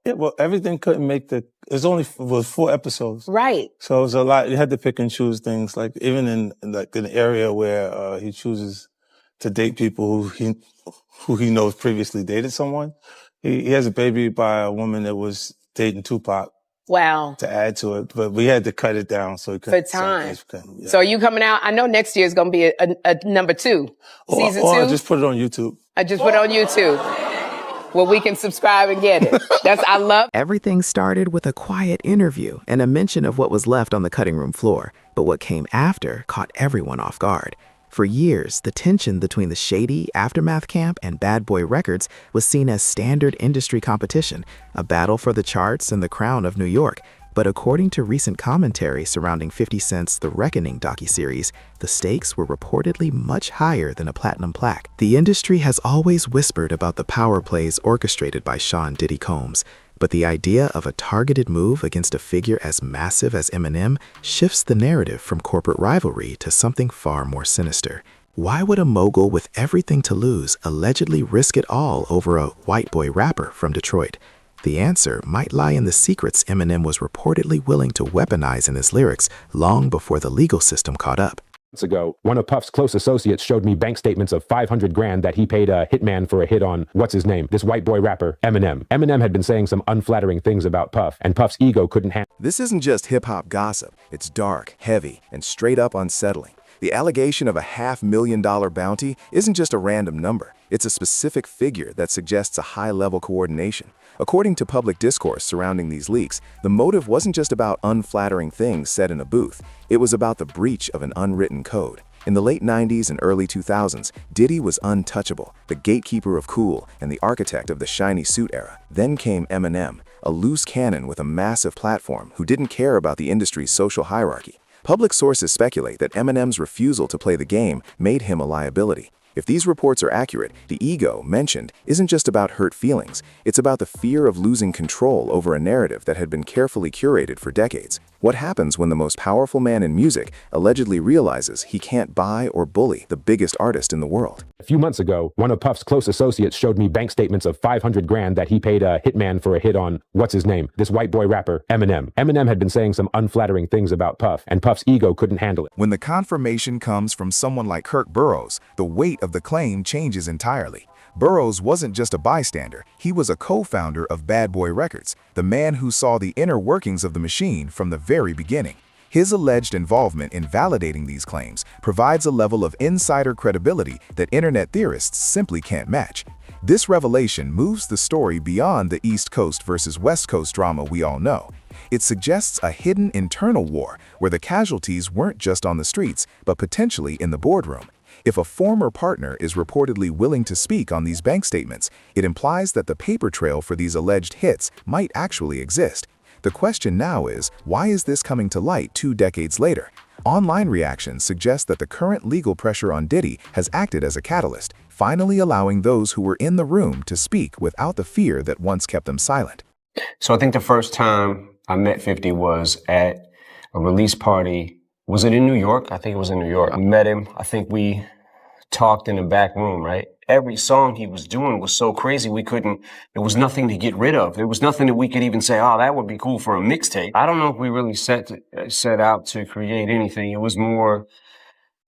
Yeah, well, everything couldn't make was 4 episodes. Right. So it was a lot. You had to pick and choose things. Like even in an area where he chooses to date people who he knows previously dated someone. He has a baby by a woman that was dating Tupac. Wow. To add to it, but we had to cut it down so it could. For time. So are you coming out? I know next year is going to be a number 2. Season 2? I just put it on YouTube. I just put it on YouTube. Well, we can subscribe and get it. I love. Everything started with a quiet interview and a mention of what was left on the cutting room floor. But what came after caught everyone off guard. For years, the tension between the shady Aftermath camp and Bad Boy Records was seen as standard industry competition, a battle for the charts and the crown of New York. But according to recent commentary surrounding 50 Cent's The Reckoning docuseries, the stakes were reportedly much higher than a platinum plaque. The industry has always whispered about the power plays orchestrated by Sean Diddy Combs, but the idea of a targeted move against a figure as massive as Eminem shifts the narrative from corporate rivalry to something far more sinister. Why would a mogul with everything to lose allegedly risk it all over a white boy rapper from Detroit? The answer might lie in the secrets Eminem was reportedly willing to weaponize in his lyrics long before the legal system caught up. Months ago, one of Puff's close associates showed me bank statements of $500,000 that he paid a hitman for a hit on, what's his name, this white boy rapper, Eminem. Eminem had been saying some unflattering things about Puff, and Puff's ego couldn't handle. This isn't just hip-hop gossip. It's dark, heavy, and straight up unsettling. The allegation of a $500,000 bounty isn't just a random number. It's a specific figure that suggests a high-level coordination. According to public discourse surrounding these leaks, the motive wasn't just about unflattering things said in a booth. It was about the breach of an unwritten code. In the late 90s and early 2000s, Diddy was untouchable, the gatekeeper of cool and the architect of the shiny suit era. Then came Eminem, a loose cannon with a massive platform who didn't care about the industry's social hierarchy. Public sources speculate that Eminem's refusal to play the game made him a liability. If these reports are accurate, the ego mentioned isn't just about hurt feelings, it's about the fear of losing control over a narrative that had been carefully curated for decades. What happens when the most powerful man in music allegedly realizes he can't buy or bully the biggest artist in the world? A few months ago, one of Puff's close associates showed me bank statements of $500,000 that he paid a hitman for a hit on, what's his name, this white boy rapper, Eminem. Eminem had been saying some unflattering things about Puff, and Puff's ego couldn't handle it. When the confirmation comes from someone like Kirk Burroughs, the weight of the claim changes entirely. Burroughs wasn't just a bystander, he was a co-founder of Bad Boy Records, the man who saw the inner workings of the machine from the very beginning. His alleged involvement in validating these claims provides a level of insider credibility that internet theorists simply can't match. This revelation moves the story beyond the East Coast versus West Coast drama we all know. It suggests a hidden internal war where the casualties weren't just on the streets, but potentially in the boardroom. If a former partner is reportedly willing to speak on these bank statements, it implies that the paper trail for these alleged hits might actually exist. The question now is, why is this coming to light 2 decades later? Online reactions suggest that the current legal pressure on Diddy has acted as a catalyst, finally allowing those who were in the room to speak without the fear that once kept them silent. So I think the first time I met 50 was at a release party. Was it in New York? I think it was in New York. I met him. I think we talked in the back room, right? Every song he was doing was so crazy there was nothing to get rid of. There was nothing that we could even say, oh, that would be cool for a mixtape. I don't know if we really set out to create anything. It was more,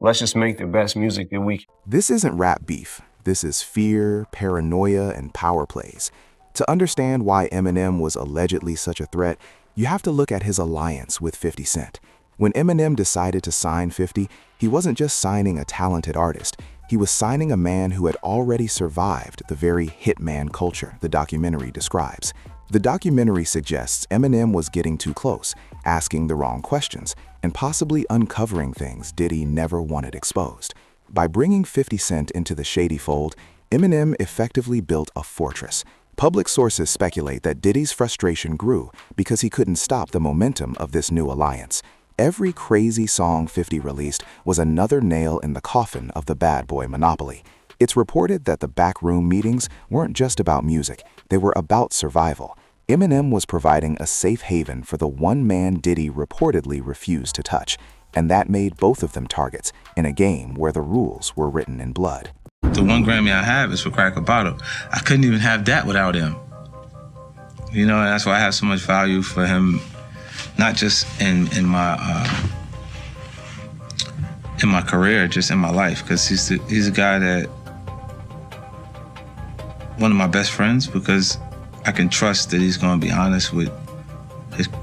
let's just make the best music that we can. This isn't rap beef. This is fear, paranoia, and power plays. To understand why Eminem was allegedly such a threat, you have to look at his alliance with 50 Cent. When Eminem decided to sign 50, he wasn't just signing a talented artist. He was signing a man who had already survived the very hitman culture the documentary describes. The documentary suggests Eminem was getting too close, asking the wrong questions, and possibly uncovering things Diddy never wanted exposed. By bringing 50 Cent into the shady fold, Eminem effectively built a fortress. Public sources speculate that Diddy's frustration grew because he couldn't stop the momentum of this new alliance. Every crazy song 50 released was another nail in the coffin of the bad boy monopoly. It's reported that the backroom meetings weren't just about music, they were about survival. Eminem was providing a safe haven for the one man Diddy reportedly refused to touch, and that made both of them targets in a game where the rules were written in blood. The one Grammy I have is for Crack a Bottle. I couldn't even have that without him. You know, and that's why I have so much value for him, not just in my career, just in my life, because he's a guy that, one of my best friends, because I can trust that he's going to be honest with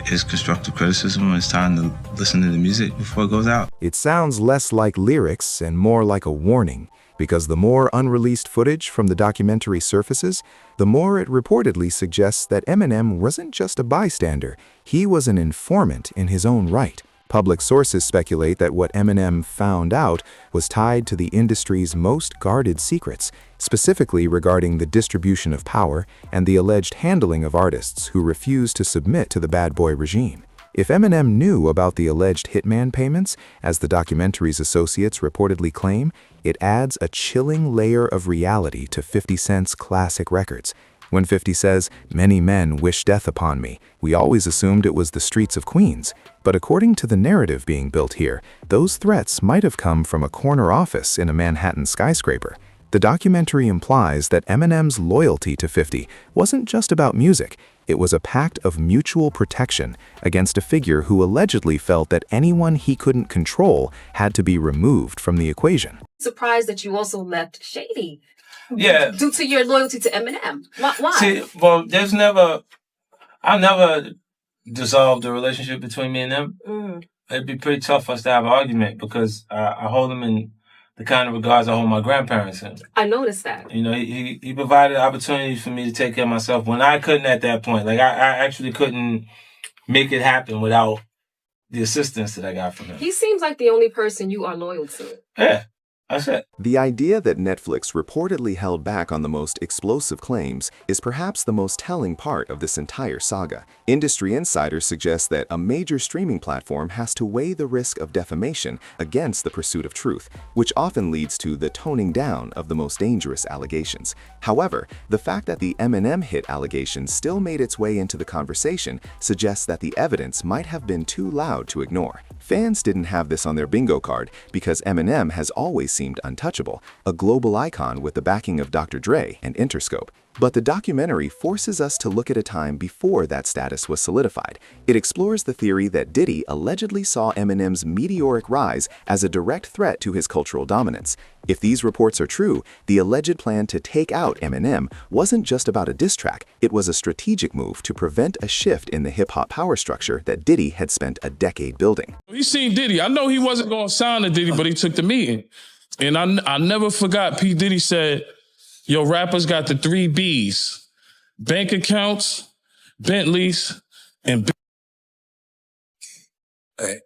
his constructive criticism when it's time to listen to the music before it goes out. It sounds less like lyrics and more like a warning, because the more unreleased footage from the documentary surfaces, the more it reportedly suggests that Eminem wasn't just a bystander, he was an informant in his own right. Public sources speculate that what Eminem found out was tied to the industry's most guarded secrets, specifically regarding the distribution of power and the alleged handling of artists who refused to submit to the bad boy regime. If Eminem knew about the alleged hitman payments, as the documentary's associates reportedly claim, it adds a chilling layer of reality to 50 Cent's classic records. When 50 says, "Many men wish death upon me," we always assumed it was the streets of Queens. But according to the narrative being built here, those threats might have come from a corner office in a Manhattan skyscraper. The documentary implies that Eminem's loyalty to 50 wasn't just about music. It was a pact of mutual protection against a figure who allegedly felt that anyone he couldn't control had to be removed from the equation. Surprised that you also left Shady. Yeah. Due to your loyalty to Eminem. Why? See, well, I never dissolved the relationship between me and them. It'd be pretty tough for us to have an argument because I hold them in the kind of regards I hold my grandparents in. I noticed that. You know, he provided opportunities for me to take care of myself when I couldn't at that point. Like, I actually couldn't make it happen without the assistance that I got from him. He seems like the only person you are loyal to. Yeah. That's it. The idea that Netflix reportedly held back on the most explosive claims is perhaps the most telling part of this entire saga. Industry insiders suggest that a major streaming platform has to weigh the risk of defamation against the pursuit of truth, which often leads to the toning down of the most dangerous allegations. However, the fact that the Eminem hit allegation still made its way into the conversation suggests that the evidence might have been too loud to ignore. Fans didn't have this on their bingo card because Eminem has always seemed untouchable, a global icon with the backing of Dr. Dre and Interscope. But the documentary forces us to look at a time before that status was solidified. It explores the theory that Diddy allegedly saw Eminem's meteoric rise as a direct threat to his cultural dominance. If these reports are true, the alleged plan to take out Eminem wasn't just about a diss track, it was a strategic move to prevent a shift in the hip-hop power structure that Diddy had spent a decade building. He seen Diddy. I know he wasn't going to sign to Diddy, but he took the meeting. And I never forgot P. Diddy said, "Yo, rappers got the 3 B's, bank accounts, Bentleys, and hey,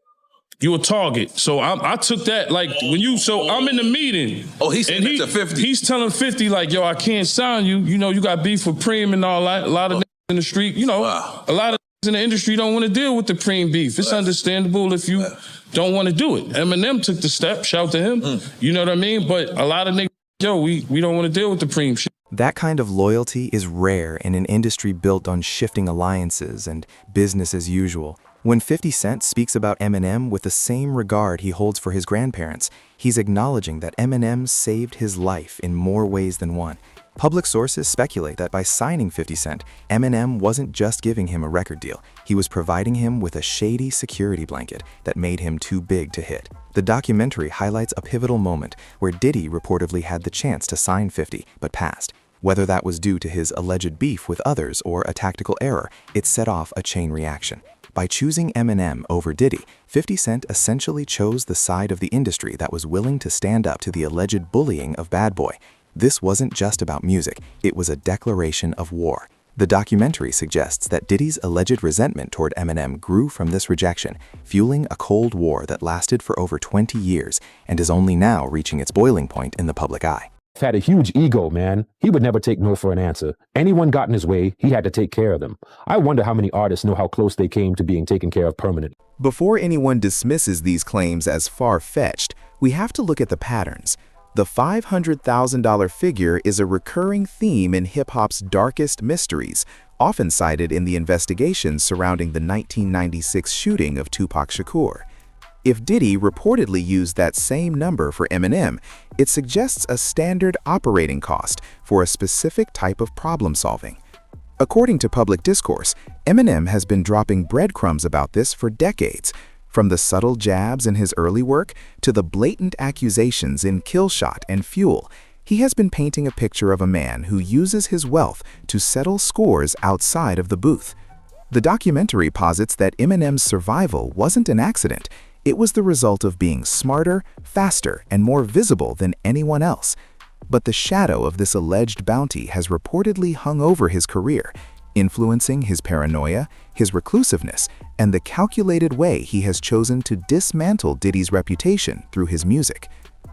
you a target." So I took that like so I'm in the meeting. Oh, he's saying to 50. He's telling 50 like, "Yo, I can't sign you. You know, you got beef with Preem and all that. A lot of niggas in the street, you know, a lot of niggas in the industry don't want to deal with the Preem beef. It's understandable if you don't want to do it." Eminem took the step, shout to him. You know what I mean? But a lot of niggas, yo, we don't want to deal with the Preem shit. That kind of loyalty is rare in an industry built on shifting alliances and business as usual. When 50 Cent speaks about Eminem with the same regard he holds for his grandparents, he's acknowledging that Eminem saved his life in more ways than one. Public sources speculate that by signing 50 Cent, Eminem wasn't just giving him a record deal, he was providing him with a shady security blanket that made him too big to hit. The documentary highlights a pivotal moment where Diddy reportedly had the chance to sign 50, but passed. Whether that was due to his alleged beef with others or a tactical error, it set off a chain reaction. By choosing Eminem over Diddy, 50 Cent essentially chose the side of the industry that was willing to stand up to the alleged bullying of Bad Boy. This wasn't just about music, it was a declaration of war. The documentary suggests that Diddy's alleged resentment toward Eminem grew from this rejection, fueling a Cold War that lasted for over 20 years and is only now reaching its boiling point in the public eye. Had a huge ego, man. He would never take no for an answer. Anyone got in his way, he had to take care of them. I wonder how many artists know how close they came to being taken care of permanently. Before anyone dismisses these claims as far-fetched, we have to look at the patterns. The $500,000 figure is a recurring theme in hip-hop's darkest mysteries, often cited in the investigations surrounding the 1996 shooting of Tupac Shakur. If Diddy reportedly used that same number for Eminem, it suggests a standard operating cost for a specific type of problem solving. According to public discourse, Eminem has been dropping breadcrumbs about this for decades, from the subtle jabs in his early work to the blatant accusations in Kill Shot and Fuel. He has been painting a picture of a man who uses his wealth to settle scores outside of the booth. The documentary posits that Eminem's survival wasn't an accident. It was the result of being smarter, faster, and more visible than anyone else. But the shadow of this alleged bounty has reportedly hung over his career, influencing his paranoia, his reclusiveness, and the calculated way he has chosen to dismantle Diddy's reputation through his music.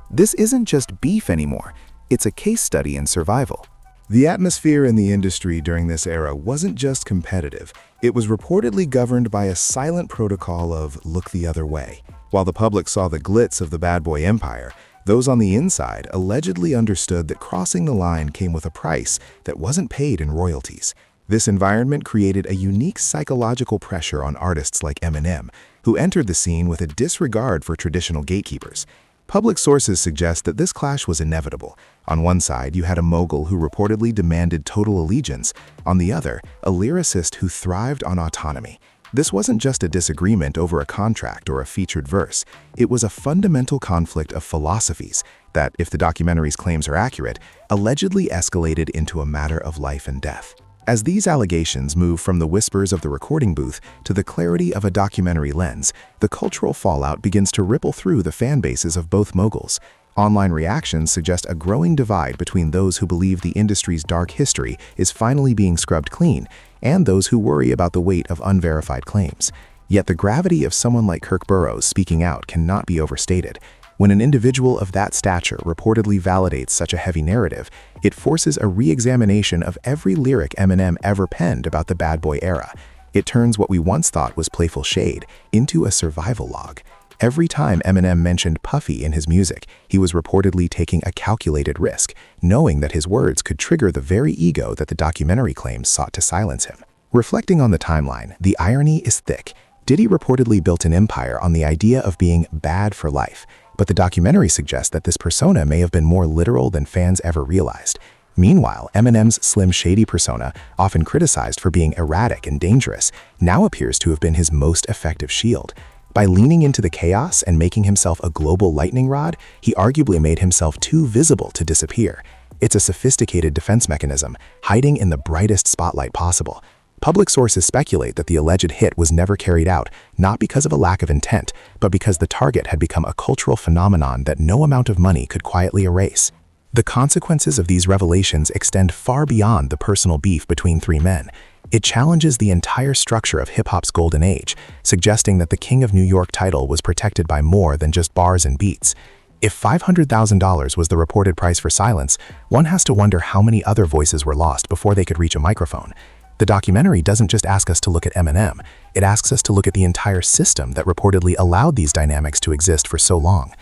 This isn't just beef anymore. It's a case study in survival. The atmosphere in the industry during this era wasn't just competitive. It was reportedly governed by a silent protocol of look the other way. While the public saw the glitz of the bad boy empire, those on the inside allegedly understood that crossing the line came with a price that wasn't paid in royalties. This environment created a unique psychological pressure on artists like Eminem, who entered the scene with a disregard for traditional gatekeepers. Public sources suggest that this clash was inevitable. On one side, you had a mogul who reportedly demanded total allegiance. On the other, a lyricist who thrived on autonomy. This wasn't just a disagreement over a contract or a featured verse. It was a fundamental conflict of philosophies that, if the documentary's claims are accurate, allegedly escalated into a matter of life and death. As these allegations move from the whispers of the recording booth to the clarity of a documentary lens, the cultural fallout begins to ripple through the fan bases of both moguls. Online reactions suggest a growing divide between those who believe the industry's dark history is finally being scrubbed clean and those who worry about the weight of unverified claims. Yet the gravity of someone like Kirk Burroughs speaking out cannot be overstated. When an individual of that stature reportedly validates such a heavy narrative, it forces a re-examination of every lyric Eminem ever penned about the bad boy era. It turns what we once thought was playful shade into a survival log. Every time Eminem mentioned Puffy in his music, he was reportedly taking a calculated risk, knowing that his words could trigger the very ego that the documentary claims sought to silence him. Reflecting on the timeline, the irony is thick. Diddy reportedly built an empire on the idea of being bad for life, but the documentary suggests that this persona may have been more literal than fans ever realized. Meanwhile, Eminem's Slim Shady persona, often criticized for being erratic and dangerous, now appears to have been his most effective shield. By leaning into the chaos and making himself a global lightning rod, he arguably made himself too visible to disappear. It's a sophisticated defense mechanism, hiding in the brightest spotlight possible. Public sources speculate that the alleged hit was never carried out, not because of a lack of intent, but because the target had become a cultural phenomenon that no amount of money could quietly erase. The consequences of these revelations extend far beyond the personal beef between three men. It challenges the entire structure of hip-hop's golden age, suggesting that the King of New York title was protected by more than just bars and beats. If $500,000 was the reported price for silence, one has to wonder how many other voices were lost before they could reach a microphone. The documentary doesn't just ask us to look at Eminem, it asks us to look at the entire system that reportedly allowed these dynamics to exist for so long.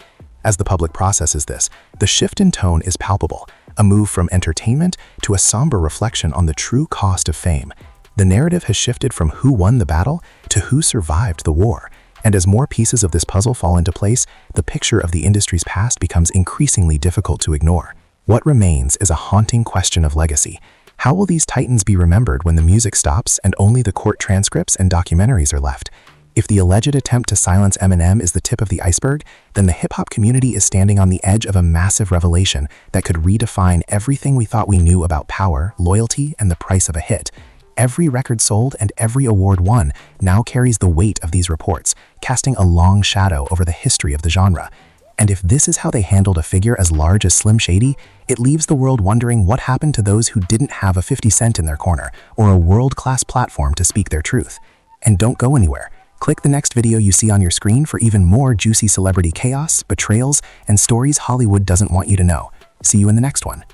As the public processes this, the shift in tone is palpable, a move from entertainment to a somber reflection on the true cost of fame. The narrative has shifted from who won the battle to who survived the war. And as more pieces of this puzzle fall into place, the picture of the industry's past becomes increasingly difficult to ignore. What remains is a haunting question of legacy. How will these titans be remembered when the music stops and only the court transcripts and documentaries are left? If the alleged attempt to silence Eminem is the tip of the iceberg, then the hip-hop community is standing on the edge of a massive revelation that could redefine everything we thought we knew about power, loyalty, and the price of a hit. Every record sold and every award won now carries the weight of these reports, casting a long shadow over the history of the genre. And if this is how they handled a figure as large as Slim Shady, it leaves the world wondering what happened to those who didn't have a 50 Cent in their corner or a world-class platform to speak their truth. And don't go anywhere. Click the next video you see on your screen for even more juicy celebrity chaos, betrayals, and stories Hollywood doesn't want you to know. See you in the next one.